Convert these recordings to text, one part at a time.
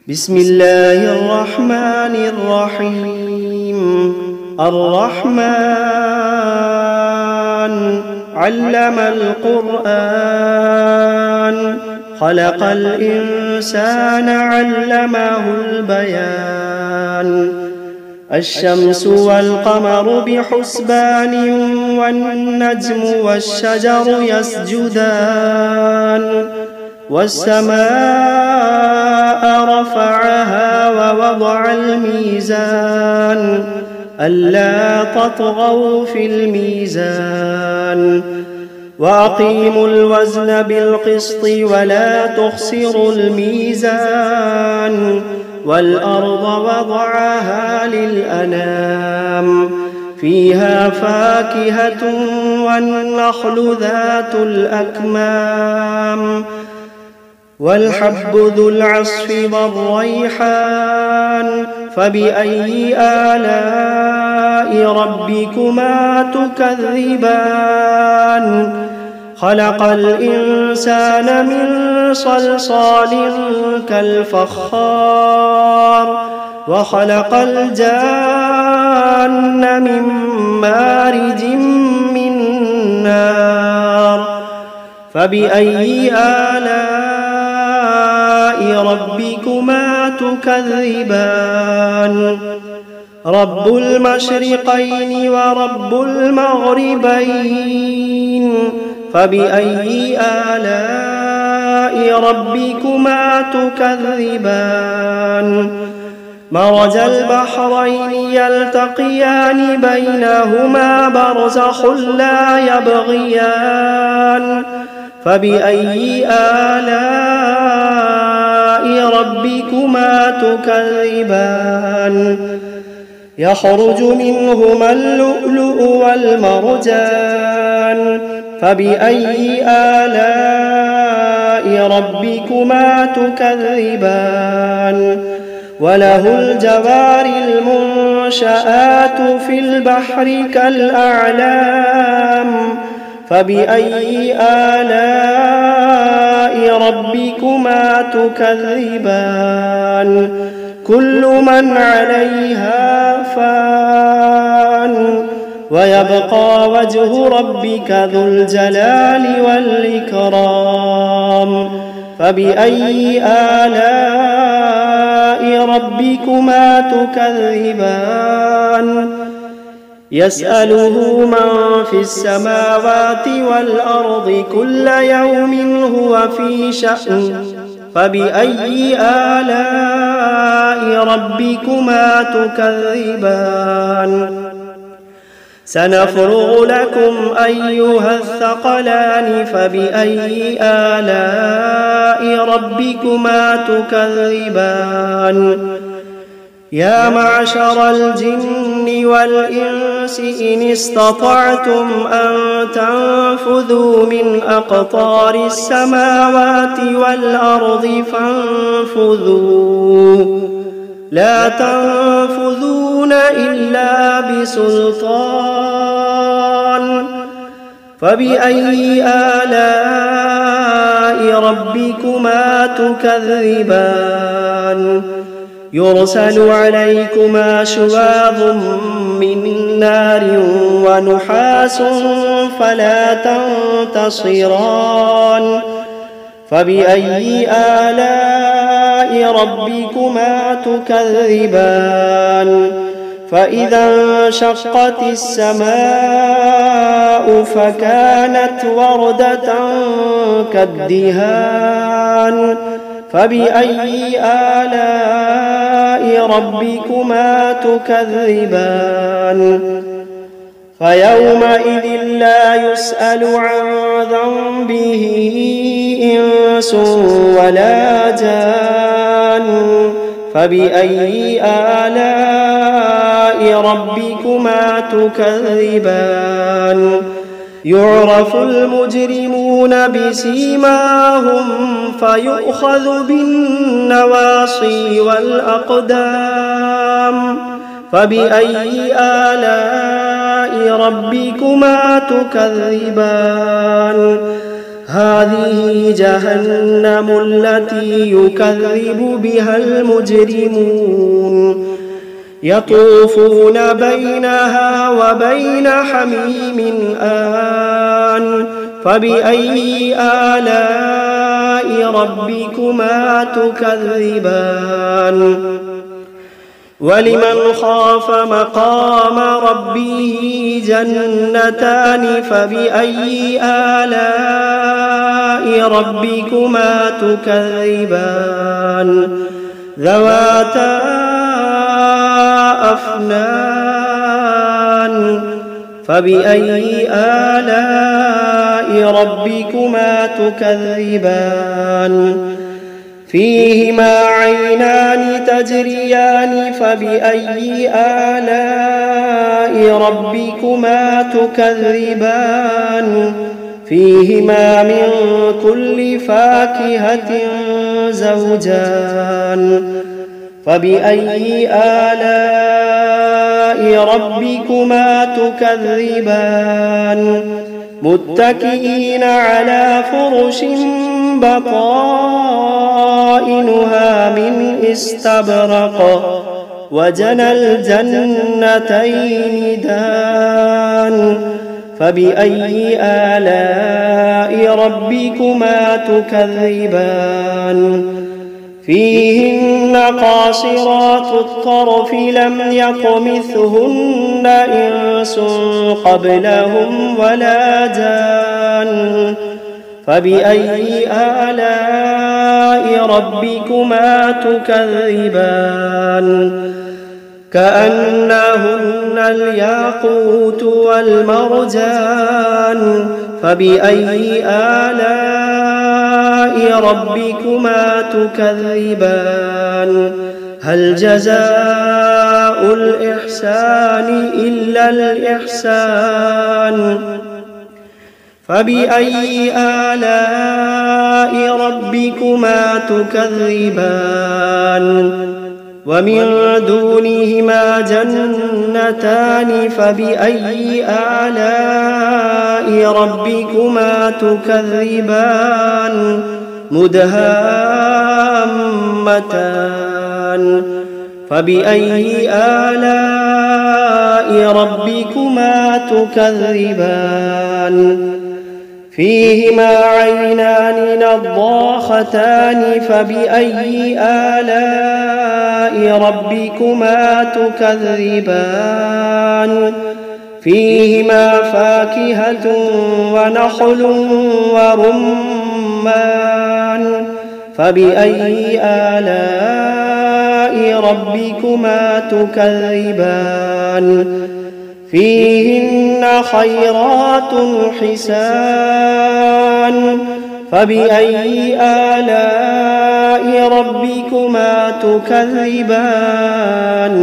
بسم الله الرحمن الرحيم. الرحمن علم القرآن، خلق الإنسان علمه البيان. الشمس والقمر بحسبان، والنجم والشجر يسجدان. والسماء رفعها ووضع الميزان، ألا تطغوا في الميزان. وأقيموا الوزن بالقسط ولا تخسروا الميزان. والأرض وضعها للأنام، فيها فاكهة والنخل ذات الأكمام. والحب ذو العصف والريحان، فبأي آلاء ربكما تكذبان. خلق الإنسان من صلصال كالفخار، وخلق الجان من مارج من نار. فبأي آلاء ربكما تكذبان. رب المشرقين ورب المغربين، فبأي آلاء ربكما تكذبان. مرج البحرين يلتقيان، بينهما برزخ لا يبغيان. فبأي آلاء ربكما تكذبان. يخرج منهما اللؤلؤ والمرجان، فبأي آلاء ربكما تكذبان. وله الجوار المنشآت في البحر كالأعلام، فبأي آلاء ربكما تكذبان. كل من عليها فان، ويبقى وجه ربك ذو الجلال والإكرام. فبأي آلاء ربكما تكذبان. يسأله من في السماوات والأرض كل يوم هو في شأن. فبأي آلاء ربكما تكذبان. سنفرغ لكم أيها الثقلان، فبأي آلاء ربكما تكذبان. يا معشر الجن والإنس إن استطعتم أن تنفذوا من أقطار السماوات والأرض فانفذوا، لا تنفذون إلا بسلطان. فبأي آلاء ربكما تكذبان. يرسل عليكما شواظ من نار ونحاس فلا تنتصران. فبأي آلاء ربكما تكذبان. فإذا انشقت السماء فكانت وردة كالدهان. فبأي آلاء ربكما تكذبان. فيومئذ لا يسأل عن ذنبه إنس ولا جان. فبأي آلاء ربكما تكذبان. يعرف المجرمون بسيماهم فيؤخذ بالنواصي والأقدام. فبأي آلاء ربكما تكذبان. هذه جهنم التي يكذب بها المجرمون يطوفون بينها وبين حميم آن فبأي آلاء ربكما تكذبان ولمن خاف مقام ربه جنتان فبأي آلاء ربكما تكذبان ذواتا أفنان فبأي آلاء ربكما تكذبان فيهما عينان تجريان فبأي آلاء ربكما تكذبان فيهما من كل فاكهة زوجان فبأي آلاء ربكما تكذبان متكئين على فرش بطائنها من استبرق وجنى الجنتين دان فبأي آلاء ربكما تكذبان فيهن قاصرات الطرف لم يطمثهن إنس قبلهم ولا جان فبأي آلاء ربكما تكذبان كأنهن الياقوت والمرجان فبأي آلاء ربكما تكذبان هل جزاء الإحسان إلا الإحسان فبأي آلاء ربكما تكذبان ومن دونهما جنتان فبأي آلاء ربكما تكذبان مدهامتان فبأي آلاء ربكما تكذبان فيهما عينان نضاختان فبأي آلاء ربكما تكذبان فيهما فاكهة ونخل ورمان فبأي آلاء ربكما تكذبان فيهن خيرات حسان فبأي آلاء ربكما تكذبان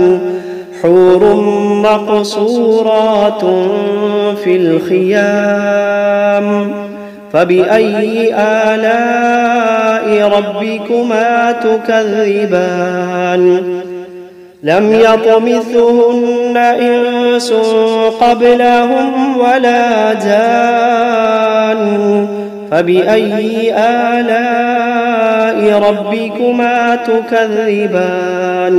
حور مقصورات في الخيام فبأي آلاء ربكما تكذبان لم يطمثهن إنس قبلهم ولا جان فبأي آلاء ربكما تكذبان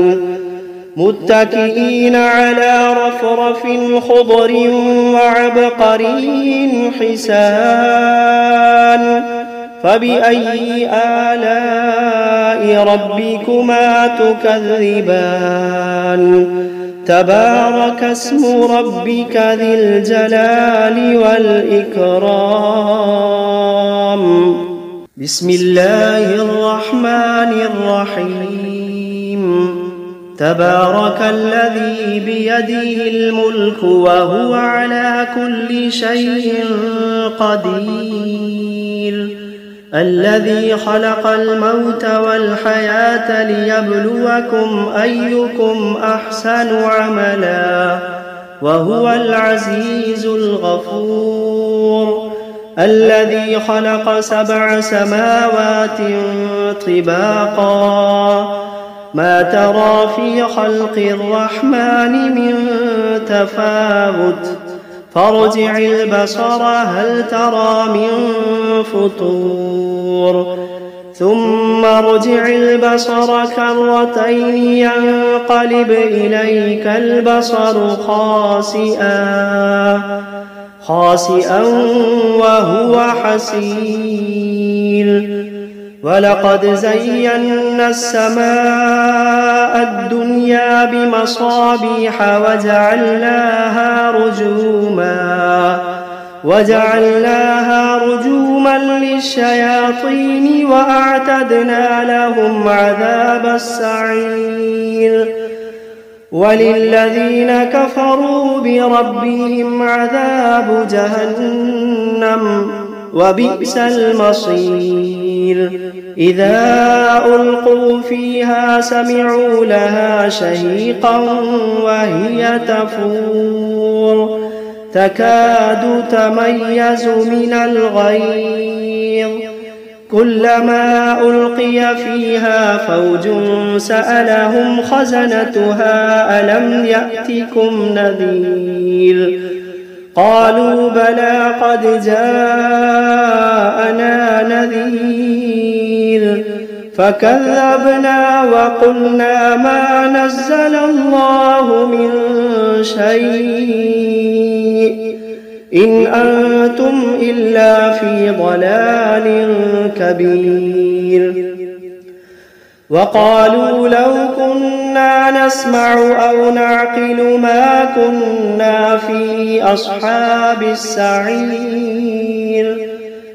متكئين على رفرف خضر وعبقري حسان فبأي آلاء ربكما تكذبان تبارك اسم ربك ذي الجلال والإكرام بسم الله الرحمن الرحيم تبارك الذي بيده الملك وهو على كل شيء قدير الذي خلق الموت والحياة ليبلوكم أيكم أحسن عملا وهو العزيز الغفور الذي خلق 7 سماوات طباقا ما ترى في خلق الرحمن من تفاوت فارجع البصر هل ترى من فطور ثم ارجع البصر كرتين ينقلب إليك البصر خاسئا وهو حسير ولقد زينا السماء الدنيا بمصابيح وجعلناها رجوما للشياطين وأعتدنا لهم عذاب السعير وللذين كفروا بربهم عذاب جهنم وبئس المصير إذا ألقوا فيها سمعوا لها شهيقا وهي تفور تكاد تميز من الغيظ كلما ألقي فيها فوج سألهم خزنتها ألم يأتكم نذير قالوا بلى قد جاءنا نذير فكذبنا وقلنا ما نزل الله من شيء إن أنتم إلا في ضلال كبير وقالوا لو كنا نسمع أو نعقل ما كنا في أصحاب السعير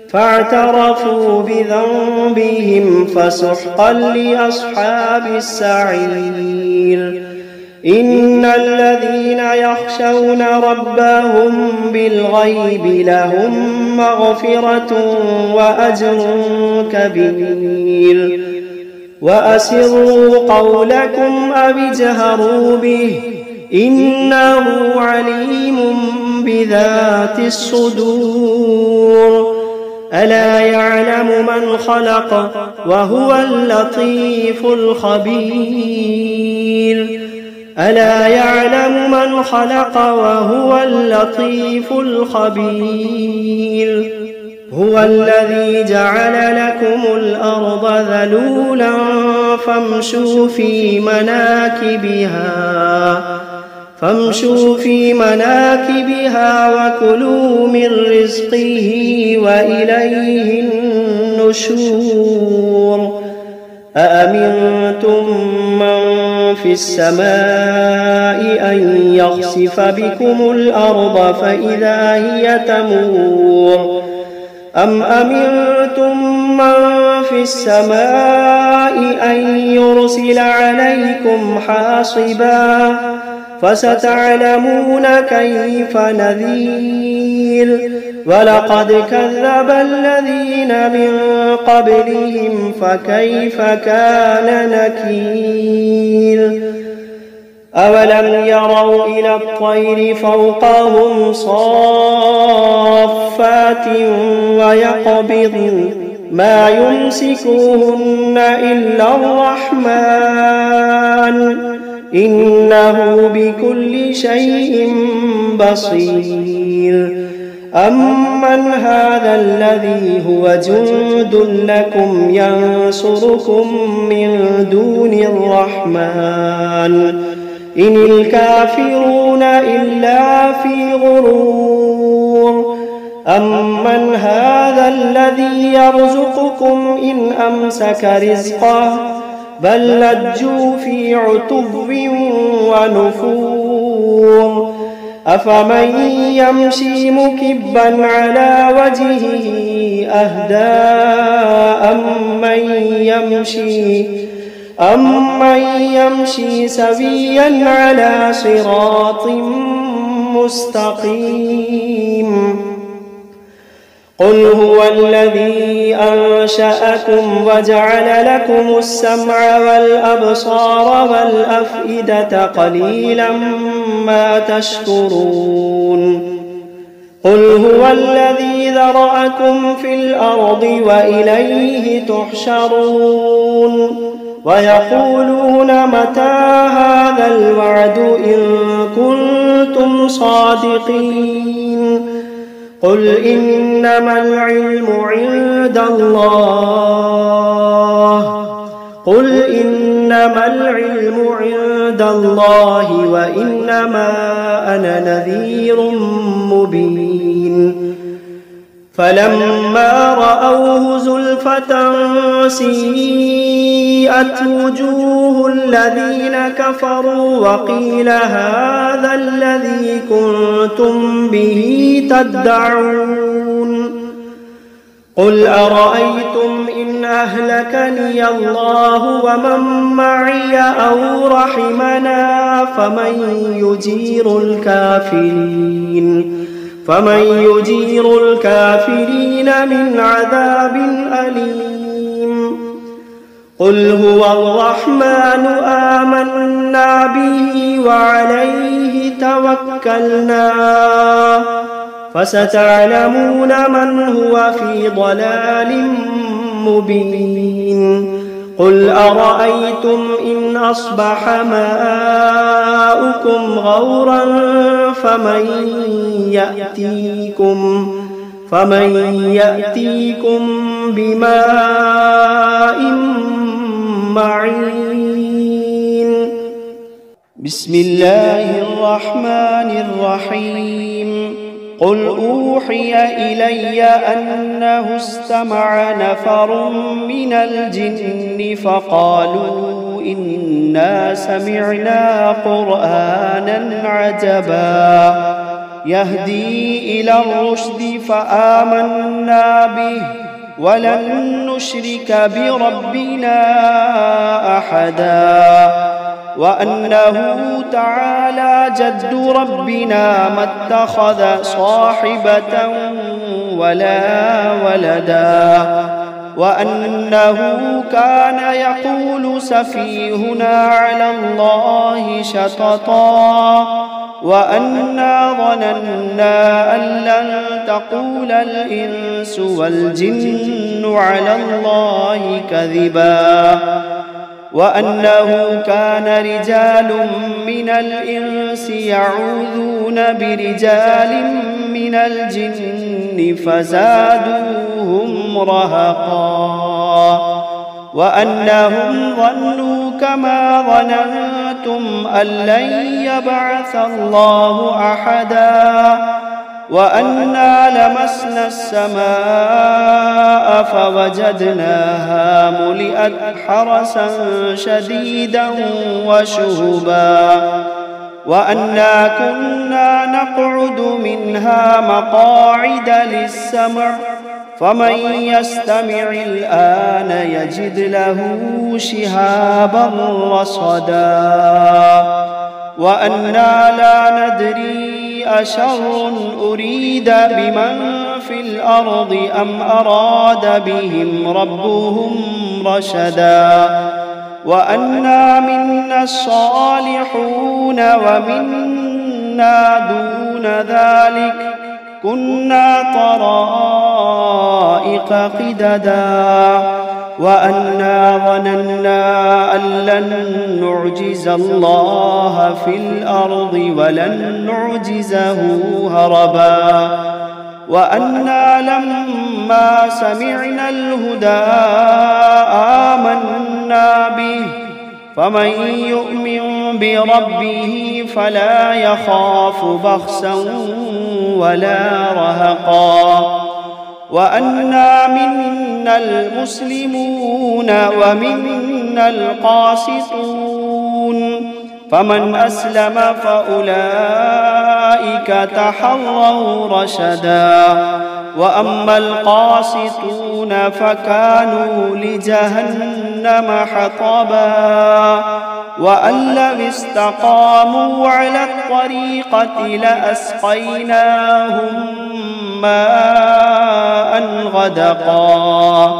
فاعترفوا بذنبهم فسحقا لأصحاب السعير إن الذين يخشون ربهم بالغيب لهم مغفرة وأجر كبير وأسروا قولكم أو اجهروا به إنه عليم بذات الصدور ألا يعلم من خلق وهو اللطيف الخبير ألا يعلم من خلق وهو اللطيف الخبير هو الذي جعل لكم الأرض ذلولا فامشوا في مناكبها وكلوا من رزقه وإليه النشور أأمنتم من في السماء أن يخسف بكم الأرض فإذا هي تمور أم أمنتم من في السماء أن يرسل عليكم حاصبا فستعلمون كيف نذير ولقد كذب الذين من قبلهم فكيف كان نكير أولم يروا إلى الطير فوقهم صافات ويقبضن ما يمسكوهن إلا الرحمن إنه بكل شيء بصير أمن هذا الذي هو جند لكم ينصركم من دون الرحمن إن الكافرون إلا في غرور أمن هذا الذي يرزقكم إن أمسك رزقه بل لجوا في عتب ونفور أفمن يمشي مكبا على وجهه أهدى أمن يمشي سويا على صراط مستقيم قل هو الذي أنشأكم وجعل لكم السمع والأبصار والأفئدة قليلا ما تشكرون قل هو الذي ذرأكم في الأرض وإليه تحشرون ويقولون متى هذا الوعد إن كنتم صادقين قل إنما العلم عند الله وإنما أنا نذير مبين فلما رأوه زلفة سيئت وجوه الذين كفروا وقيل هذا الذي كنتم به تدعون قل أرأيتم إن أهلكني الله ومن معي أو رحمنا فمن يجير الكافرين من عذاب أليم قل هو الرحمن آمنا به وعليه توكلنا فستعلمون من هو في ضلال مبين قل أرأيتم إن أصبح ماؤكم غورا فمن يأتيكم بماء معين بسم الله الرحمن الرحيم قل أوحي إلي أنه استمع نفر من الجن فقالوا إنا سمعنا قرآنا عجبا يهدي إلى الرشد فآمنا به ولن نشرك بربنا أحدا وأنه تعالى جد ربنا ما اتخذ صاحبة ولا ولدا وأنه كان يقول سفيهنا على الله شططا وأنا ظننا أن لن تقول الإنس والجن على الله كذبا وأنه كان رجال من الإنس يعوذون برجال من الجن فزادوهم رهقا وأنهم ظنوا كما ظننتم أن لن يبعث الله أحدا وأنا لمسنا السماء فوجدناها ملئت حرسا شديدا وشهبا وأنا كنا نقعد منها مقاعد للسمع فمن يستمع الآن يجد له شهابا رصدا وأنا لا ندري أشر أريد بمن في الأرض أم أراد بهم ربهم رشدا وأنا منا الصالحون ومنا دون ذلك كنا طرائق قددا وأنا ظننا أن لن نعجز الله في الأرض ولن نعجزه هربا وأنا لما سمعنا الهدى آمنا به فمن يؤمن بربه فلا يخاف بخسا ولا رهقا وأنا منا المسلمون ومنا القاسطون فمن أسلم فأولئك تحروا رشدا وأما القاسطون فكانوا لجهنم حطبا وأن لو استقاموا على الطريقة لأسقيناهم ماء غدقا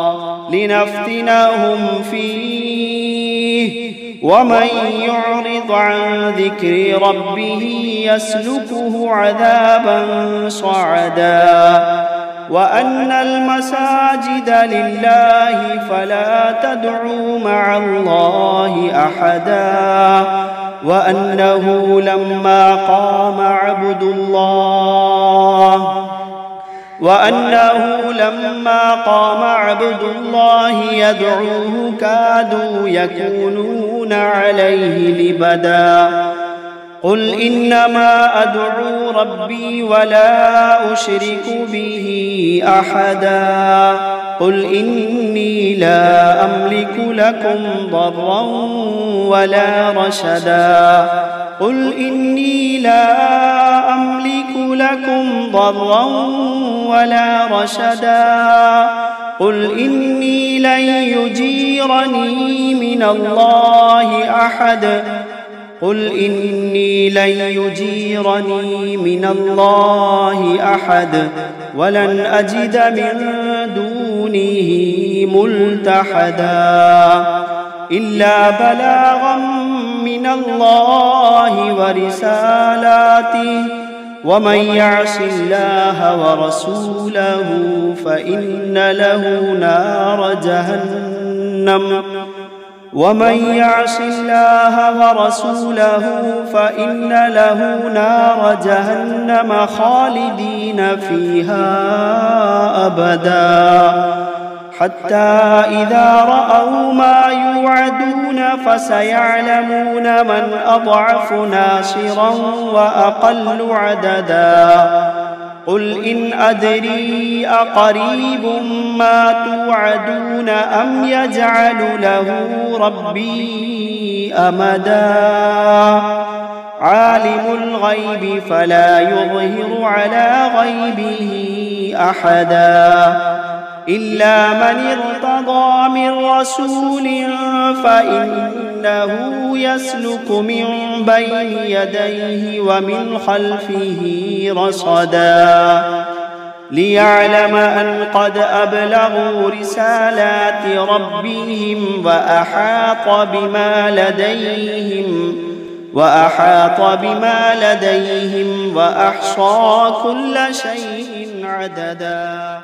لنفتنهم فيه ومن يعرض عن ذكر ربه يسلكه عذابا صعدا وأن المساجد لله فلا تدعوا مع الله أحدا وأنه لما قام عبد الله يدعوه كادوا يكونون عليه لبدا. قل إنما أدعو ربي ولا أشرك به أحدا. قل إني لا أملك لكم ضرا ولا رشدا. قل إني لا أملك لكم ضرا ولا رشدا. قل إني لن يجيرني من الله أحد. قل إني لن يجيرني من الله أحد ولن أجد من دونه ملتحدا إلا بلاغا من الله ورسالاته ومن يعص الله ورسوله فإن له نار جهنم خالدين فيها أبدا حتى إذا رأوا ما يوعدون فسيعلمون من أضعف ناصرا وأقل عددا. قل إن أدري أقريب ما توعدون أم يجعل له ربي أمدا. عالم الغيب فلا يظهر على غيبه أحدا إلا من ارتضى من رسول فإنه يسلك من بين يديه ومن خلفه رصدا ليعلم أن قد أبلغوا رسالات ربهم وأحاط بما لديهم وأحصى كل شيء عددا.